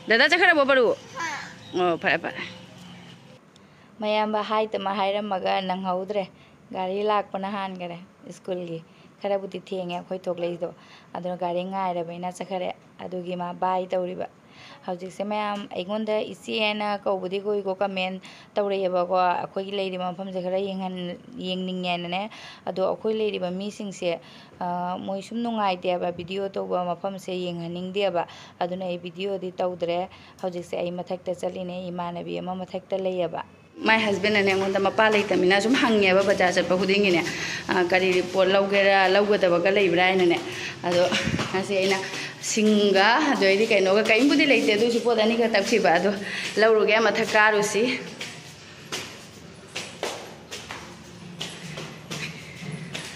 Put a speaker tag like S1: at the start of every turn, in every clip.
S1: Dada chakara baru. Oh, pada. Mayamba hai tama hairamaga nang haudre gari lakpana hangare school gi khara buti thenge khoi thoklei do aduna gari ngai ra baina chakhare adugi ma bai tawriba hauji se mayam aigonda isi ena ko budi koi ko comment tawreba ko akhoi leiri ma pham je khara yengning ne ado akhoi leiri ba mi sing se moi sum nungai de ba video to ba ma pham se yenghaning de ba aduna ei video di tawdre hauji se ai mathak ta chaline imanabi ama mathak ta leiba my husband and I mapa leitamina sum hangeba baja chatpa khudingine kari report lawgera lawgadabaga leibraina ne ado ase aina singa ado idi kaino ga kaimbudi leite du support ani ka takhiba ado lawruge mathakarusi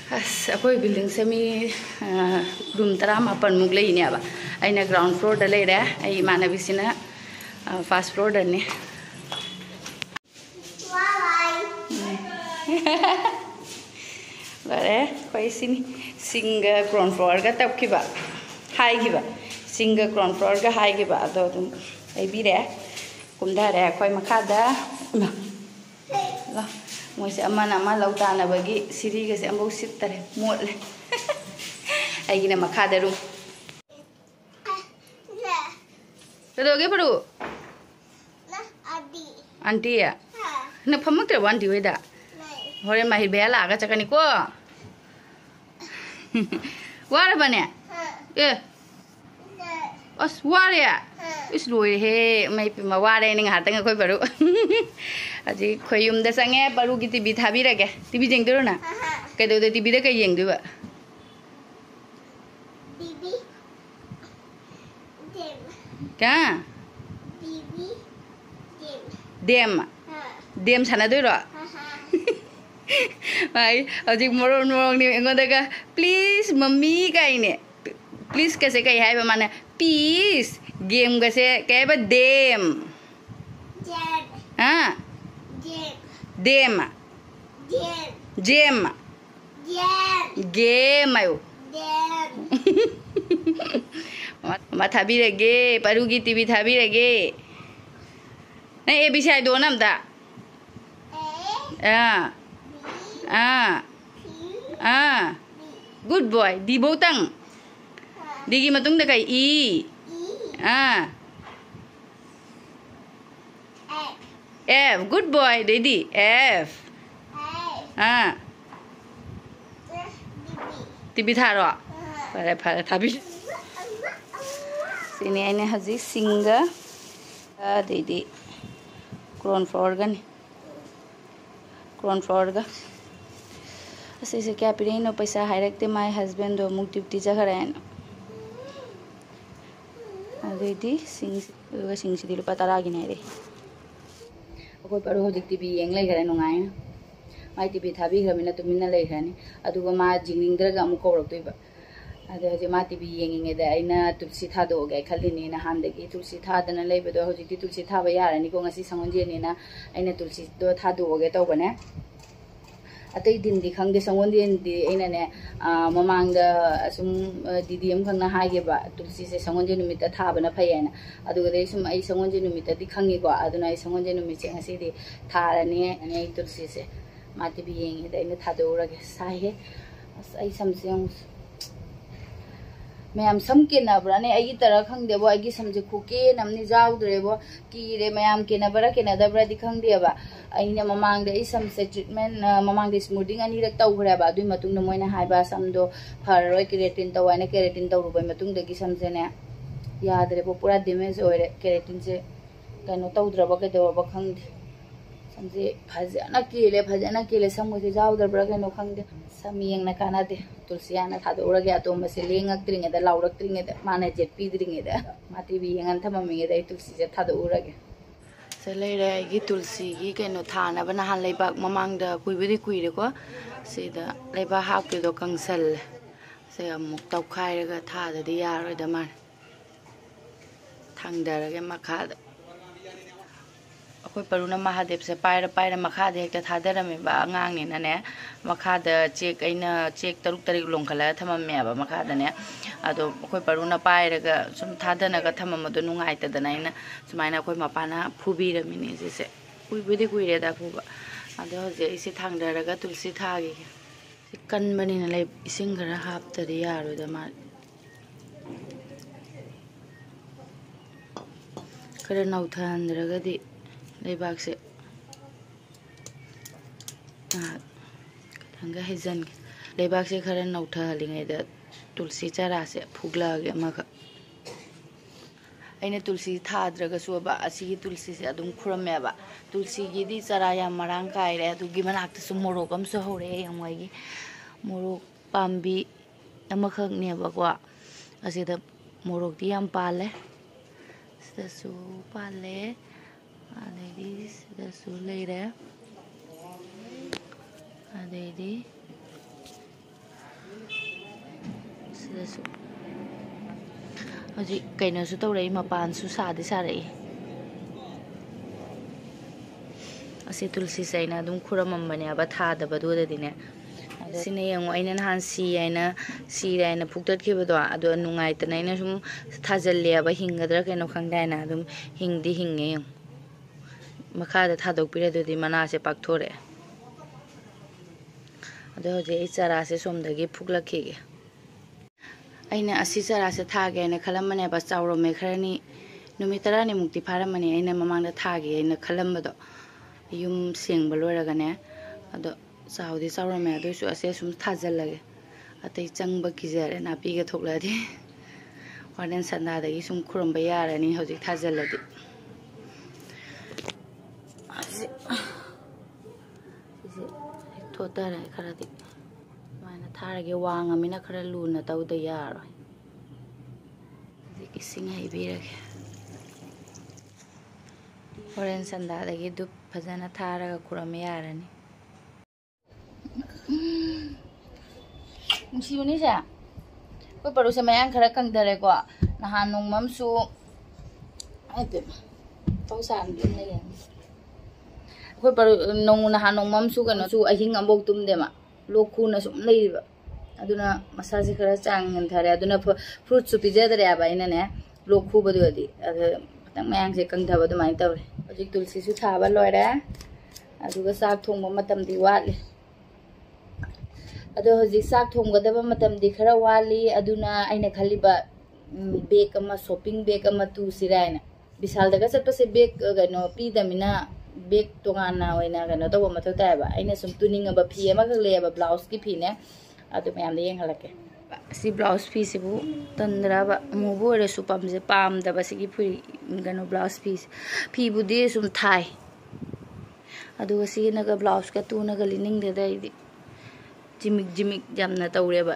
S1: as akoi building semi room 18 muk leine aba aina ground floor da leire ai manabisina first floor da ne Bare, koi singa ground floor ga tap kiba, high kiba, singa ground floor ga high kiba, ado tum, ai bire, kumda re, koi makada, la, mo se amana lauta na bagi siri ga se ambo sitare, mol, ai gina makada rum. Kado ge paru? Auntie ya, na pamak ter wanti weda. Hore mahir bela aga chakani ko wara bane as wara ya is loi he mai pi ma wara ni ha tang khoi baru aji khoi yum da sange baru gi tv thabi rage tv jeng dero na kai do de tv da kai yeng du ba tv ka tv dem sana do ro Mai, ajik morong ni engon daga please mummy kai ne please kase kai hai ba mana please game kase kai ba dem ha dem game ayo ma thabi rege parugi tv thabi rege na abc ai do nam da good boy di botang digi matung da kai e f good boy dedi f tibi tharo phare thabi sini ane haji singa dedi ground floor gani ground floor ga ऐसे से क्या पिरे no पैसा high रखते my husband दो मुक्ति उक्ति जगह रहे न अरे दी सिंग सी दिल पता लागी नहीं रे कोई पर हो दिखती भी यंग ले करे नुंगाए माय टीवी था भी घर में तो मिलना ले करे अदुगो मा जिंगिंग दरगा अमुक कोरक्तोय बा अदे हजे मा टीवी यंगिंग दे आइना तुलसी था दो गे खल्लिनी ना हांदगी तुलसी था दना लेबदो हजिति तुलसी था बा यारानी को ngasi संगोंजे ना आइना तुलसी दो था दो गे तो बने अतई दिन दी खंगे संगोंदेन दी एना ने ममांग दा सुम दीदी हम खंगना हागे बा तुलसी से संगोंजे नुमित थाबना फयना अदुगा दे सुम आई संगोंजे नुमित दी खंगे को अदुना आई संगोंजे नुमित से ngasi दी थारने ने तुलसी से माटी भी येंगे दे ने थादोरगे साहे आई समसे मैम सम के नब्राने आई तरह खंगदेबो आई समझे खुके नमनि जाउद्रेबो कीरे मैम के नबरा के नदबरा दि खंगदेबा आइना ममांग दे समसे ट्रीटमेंट ममांग दे स्मूथिंग अनि रक तौग्रेबा दुई मतुंग न मोइना हाइबा समदो फररोय केराटिन तवाइना केराटिन तौरुबा मतुंग दगी समसे ने यादरेबो पूरा डैमेज होरे केराटिन से कनो तौद्रबा के देबा खंगदे समझे फजना केले समसे जाउद्रबरा कनो खंगदे समियंग न कानादे तुलसियाना थादोरगे अतोम से लेंगक्त्रिंगे द लाउरक्त्रिंगे द माने जेट पीद्रिंगे द माटी भी यंगन थममिंगे द तुलसी से थादोरगे से लेरे गी तुलसी गी केनो थाना बना हान लेबा ममांग द कुइबदि कुइरे को से द लेबा हापके दो कंसल से अमुक तौखाइरगा थाददि यारोय द मान थांगदरगे मखा अखोई परुना महादेव से पायरा पायरा मखादे हेक्ता थादरमेबा आंगांगनिनाने मखादा चेक अइना चेक तरुक तरिक लोंखला थममेबा मखादाने अदो अखोई परुना पायरागा सुम थादनगा थममदो नुंगाइतदना अइना सुमाइना अखोई मपाना फुबीरमिनि जिसे कुइबुदि कुइरेदा फुबा अदो हजे इसे थांदरगा तुलसी थागे कनबनिना ले इसिंग खरा हापतदि यारोदा मा खरा नौथांदरगदि लेबाक से खतंगा हेजन लेबाक से खरा नौथालिङैदा तुलसी चारा से फुगलागे मख अइने तुलसी थाद्रगसु बा असिगी तुलसी से अदुम खुरमेबा तुलसी गिदी चारा या मरांग कायरे अदुगी मनाक्तसु मोरोक अमसु हौरे यमैगी मोरोक पाम्बी अमखकनेबको असिदा मोरोकती याम पाले सिदासु पाले अदेदी सिदासु लेरे अदेदी सिदासु हजी कइनसु तौरई मपानसु सादि सारई असे तुलसी सैना दुम खुरममबने अब थादबदुददिने सिने यंगो अइना नहान सी आइना सिराइना फुक्ततखिबदो अदो नुंगाइतना अइना सुम थाजल्लेबा हिंगद्रा केनो खंगदाइना अदुम हिंगदि हिंगे मखादा थादोकपिरदुदि मनासे पाकथोरे अदो हजे ए चारासे सोमदगी फुगलखिगे अइना असि चारासे थागे अइना खलमनेबा चाउरमे खरनी नुमित 10 मुक्ति फारमने अइना ममांगदा थागे अइना खलमबदो युम सेंगबा लोरगने अदो चाउदी चाउरमे अदुसु असे सुम थाजल्लगे अतै चंगबा किजरे नापीगे थोकलादि वार्डन संदादगी सुम खुरमबा यारनी हौजिक थाजल्लदि थोतरे खरादि माइना थारगे वांगमिना खरा लूना तौदा यारोय इसिंग हैबिरगे वार्डन संदादगी दुप फजना थारगा खुरमे यारनी नुसीबनिसे कोई परुसे मयांग खरा कंगदरेको नहान नोंममसु आइपे तौसान दिन लगे कोई पर नोंग नहान नोंममसु कनोसु अहिंग अम्बोक तुमदेमा लोखुना सुम लेइबा अदुना मसाजे खरा चांगन थारे अदुना फ्रूट सु पिजदरे आबा इनाने लोखुबदुदि अद खतंग मयांग से कंगथबा दुमाइ तवरे हजिक तुलसी सु थाबा लोयरे अदुगा साग थोंबा मतमदि वाटले अदो हजिक साग थोंगदबा मतमदि खरा वाली अदुना आइना खलिबा बेग अमा शॉपिंग बेग अमा तुसिरायना विशाल दगा चटपसे बेग गनो पीदमिना बेग तोगाना होइना गनो तबो मथो तायबा आइना सुम तुनिंगबा फी अमा खलेबा ब्लाउज की फीने अदो मयाम येंगहलके सी ब्लाउज फी सिबु तंद्राबा मुबो रेसु पामजे पामदबा सिगी फी गनो ब्लाउज फी बुदे सुम थाई अदो सिनगा ब्लाउज का तुनगा लिनिंग दे दाइदि जिमिक जिमिक जामना तौरेबा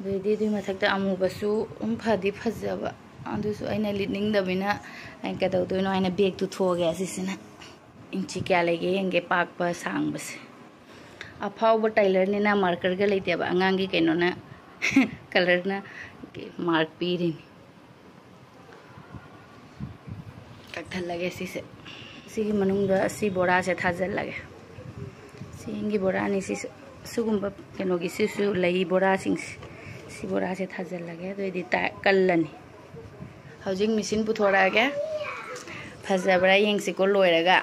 S1: बेदी दुई मथक्ता अमुबसु फदी फजबा अदुसु आइना लिनिंग दबिना आइ कदौदोइनो आइना बेग तु थोगे असिसिना इंची क्या लेगे यंगे पाकबा सांगबसे अफाउबा टाइलर नेना मार्कर गा लेतेबा अंगांगी कैनोना कलर ना मार्क पीरिन कथल लगे सिसे सिगी मनुंगदा असि बोरा से थाजल लगे सिंगी बोरा नि सि सुगुंबा केनोगी सिसु लई बोरा सिंग सि बोरा से थाजल लगे दोइदि ता कल्लनी हौजिंग मिसिन पुथोरागे फजबरा येंगसिको लोयरगा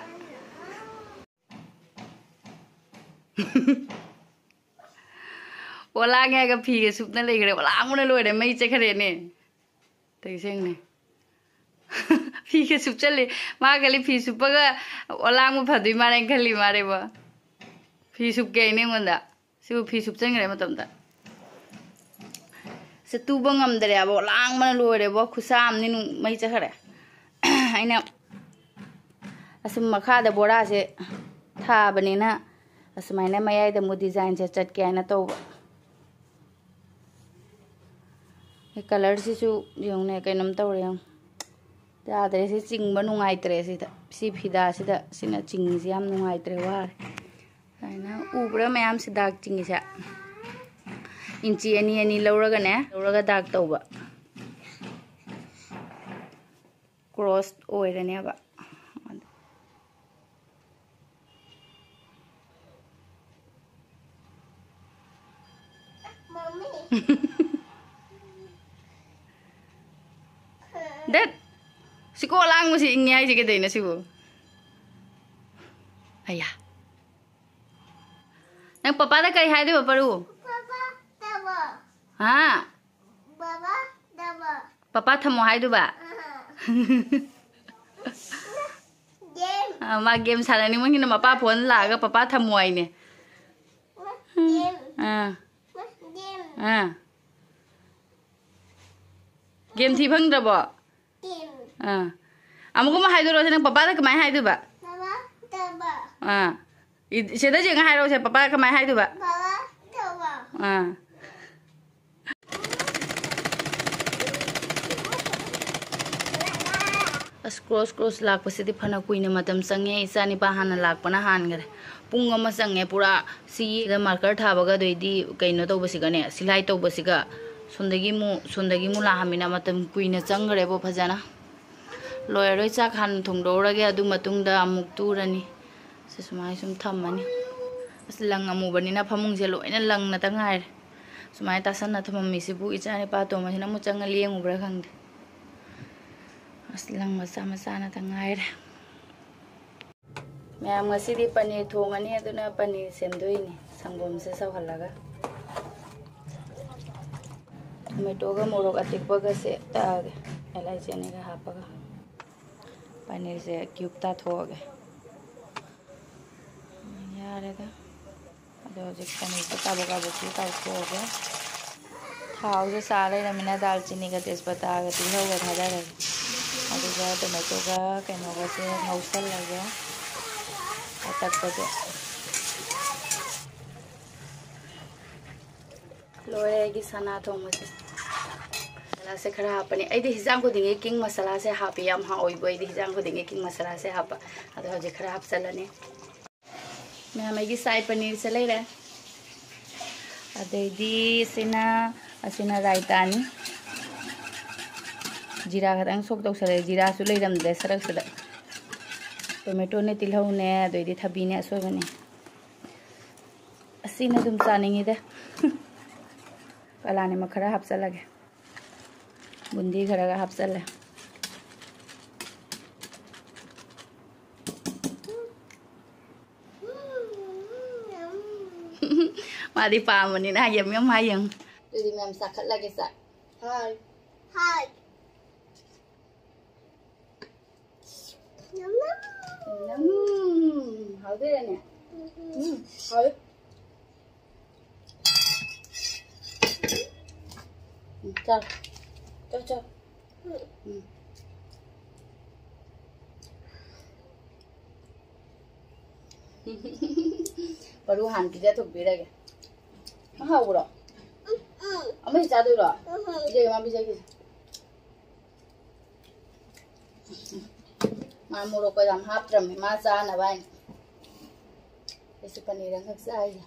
S1: ओलागे गा फीगे सुपना लेगरे ओलांगुना लोयरे मई चखरेने तैसेंगने फीगे सुप चले मा गली फी सुपगा ओलांगु फदुइ मारे खली मारेबा फी सुप गेने मंदा सु फी सुप चंगरे मतमदा से तुबा ngamdare abo lang mana loire bo khusam ni nu mai chakare aina asum makha da bora se tha banina asmaina mayai da mu design se chat ke aina to e color si su yong ne kainam tawre yang da dre se chingba nungai tre si da si phida si da sina ching si am nungai tre war aina ubra mayam si dak ching sa इंची अनि अनि लौरगा ने लौरगा दाग तौबा cross ओइरनेबा Dad, si ko lang mo si ingay si kaday na sibo. Aya. Nang papada kay hay di ba paru? Papa tama. Ha? Baba tama. Papa thamo hay di ba? Game. Ma game sana ni mo hina mapa phone laga papa thamo ay ne. Game. Game. Game thi phang da ba? Amuko ma haido ro se nang papa da kamai haido ba? Papa taba. Se da jeng hai ro se papa kamai haido ba? Papa taba. As cross lak pa se di phana kuina matam sange isa ni pa hana lak pa na han gare. Pung ama sange pura si da marker tha baga doi di kaino to basi gane silai to basi ga sondagi mu la hamina matam kuina chang gare bo phajana. Loiroi chak han thongdorage adu matungda amuk turani se sumai sum thammani as lang amu banina phamung je loina lang na tangai sumai tasan na thammi sibu ichani pa to masina mu chang liengu bra khangde as lang masa na tangai ma'am ngasi paneer thongani aduna paneer semdoini sangom se sawhalaga tomato ga morok atikpaga se taage elaichi ani ga hapaga paneer se cube ta thoge yare da ado je paneer se ta boga boki ta thoge thau je sale ramina dalchini ga tejpata ga tilho ga thada re ado ga tomato ga keno ga se hausal laga atak paje loye gi sana thong se masala se khara hapani ai de hijang ko dinge king masala se hapi yam ha oi boi de hijang ko dinge king masala se hapa ado hoje khara hap salane me mai gi sai paneer se leire ade di asina raita ni jira khadang sok tok sare jira su leiram de sarak sada tomato ne tilhau ne ado di thabi ne so bane asina dum chaningi de palane ma khara hap salage बुंदी खड़ा का हफ्सल है मारी पामनी ना यम यम हाय young तो ma'am साखत लगे सा हाय हाय नम हाउ दे ने हाय चल चल baru han kita tuh beda ya mahal bro ama sih jatuh bro bisa mami bisa gitu mamu roko jam hap ram masa na bang isi paneer ang saya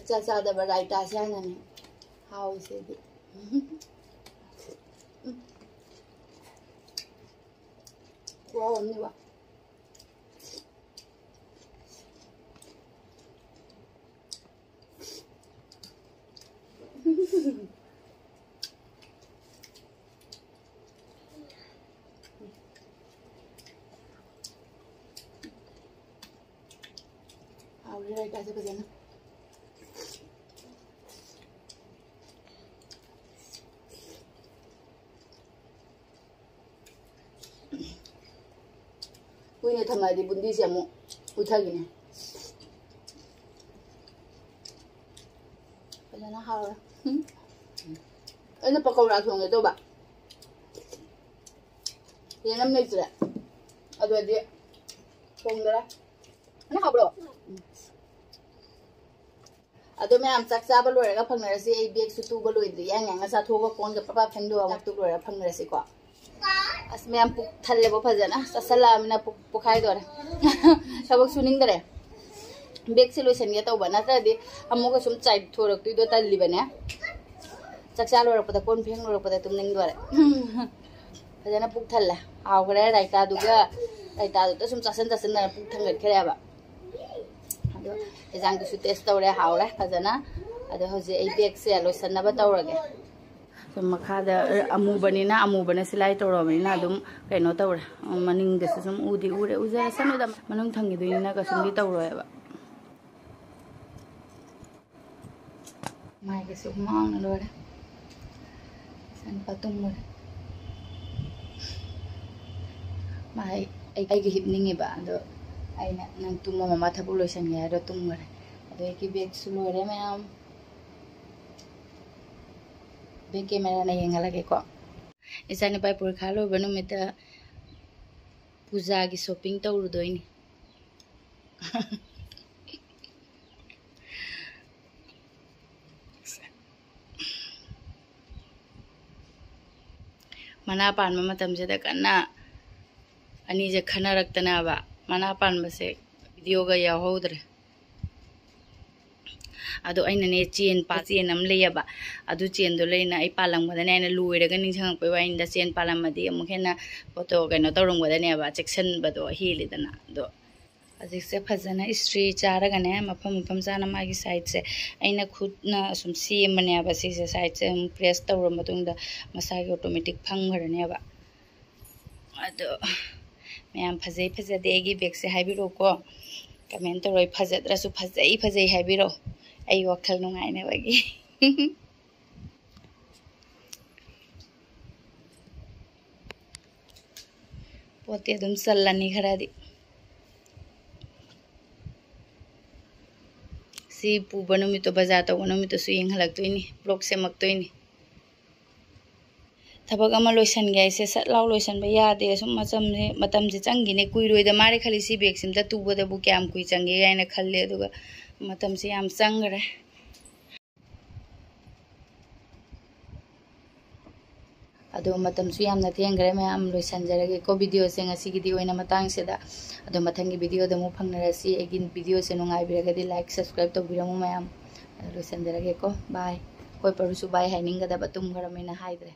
S1: Cak ada Raita sana nih, haus ini. Wow ini wah. Haus Raita siapa sana? Kuih ni thamai di bundi siamu utha gini. Kalau nak hal, ini pakora thong itu ba? Yang nam ni cera, aduh dia thong dah. Mana hal bro? अदो मैं आम चक चाबा लोरगा फंगनरसी ए bag सु तुबा लोइद्रि यांग यांग सा थोबा कोन ग पपा फेंदो अमु तु लोरगा फंगनरसी को अस मैं आम पुक थल्लेबो फजना ससला मिना पुक पोखाय दोरे सबक सुनिंग दरे बेग से लोसन गे तौबा नत्रदि अमुको सुम चाइ थोरक तुइदो तल्लिबने चक चा लोरपदा कोन फेंग लोरपदा तुमनिंग दोरे फजना पुक थल्ला हावखरे राइता दुगा राइता दु सुम चासन चासन ना पुक थंगत खरेबा एजांग दुसु टेस्ट तौरे हावरे फजना अदो होजे ए बेग से लोसनबा तौरगे सम मखादा अमुबनिना अमुबने सिलाई तौरबनिना अदुम कइनो तौरे मनिंग दसु सुम उदि उरे उजा सनुदा मनुंग थंगी दुइना कसुंदी तौरोयबा माइगे सु मांग लोरे सन पतुम मुरे माइ आई हिपनिंगेबा अदो आइना नंग तुम ममा थबु लोसन गे अदो तुम मरे अदो की बेग सु लोरे मैम बेग कैमरा ना येंगलागे को इसाने पाइ पुरखा लो बनु मेता पूजा की शॉपिंग तौरुदोइनी मना पान मतमजे द कन्ना अनि जे खना रक्तना बा मना पान बसे वीडियो गा याहोद्रे अदो अइनने चेन पा चेन अम लेयबा अदु चेन दो लेना आई पालंग बदने आइना लुइरगा निंजंग पे वाइन द चेन पालमदि अमुखेना फोटो कइनो तौरंग बदने बा सेक्शन बदो हेलिदना दो अजिसे फजना स्ट्री चारगने मफम मफम जाना मागी साइड से अइना खुदना सुम सेमने बा से साइड से प्रेस तौर मतुंग द मसागे ऑटोमेटिक फंगरने बा अदो मैम फजै फजदे एगी बेग से हाइबिरो को कमेंट तौरय फजद्रसु फजै फजै हाइबिरो आई वखल नुंगाइने बगी पोते दुम सल्लानी खरादी सी पुबनु मितो बजा तवनु मितो सु येंगहलक्तोइनी ब्लॉग से मक्तोइनी थबक अमा लोइसन गे से सट लाउ लोइसन बा यादे सुम मतम से चंगिने कुइरोइदा मारे खाली सी बेग सिम द तुबदा बु क्याम कुइ चंगे गाइना खल्ले अदुगा मतम से याम चंगरे अदो मतम सु यामना थेंगरे मैम लोइसनजरगे को वीडियो से ngasi गिदि ओइना मतंग सेदा अदो मथंगी वीडियो दमु फंगनरसी एगिन वीडियो से नुंगाइ बिरगदि लाइक सब्सक्राइब तो बिरमु मैम लोइसनजरगे को बाय कोइ परसु बाय हाइनिंग गदा बतुम गरमेना हाइद्रे।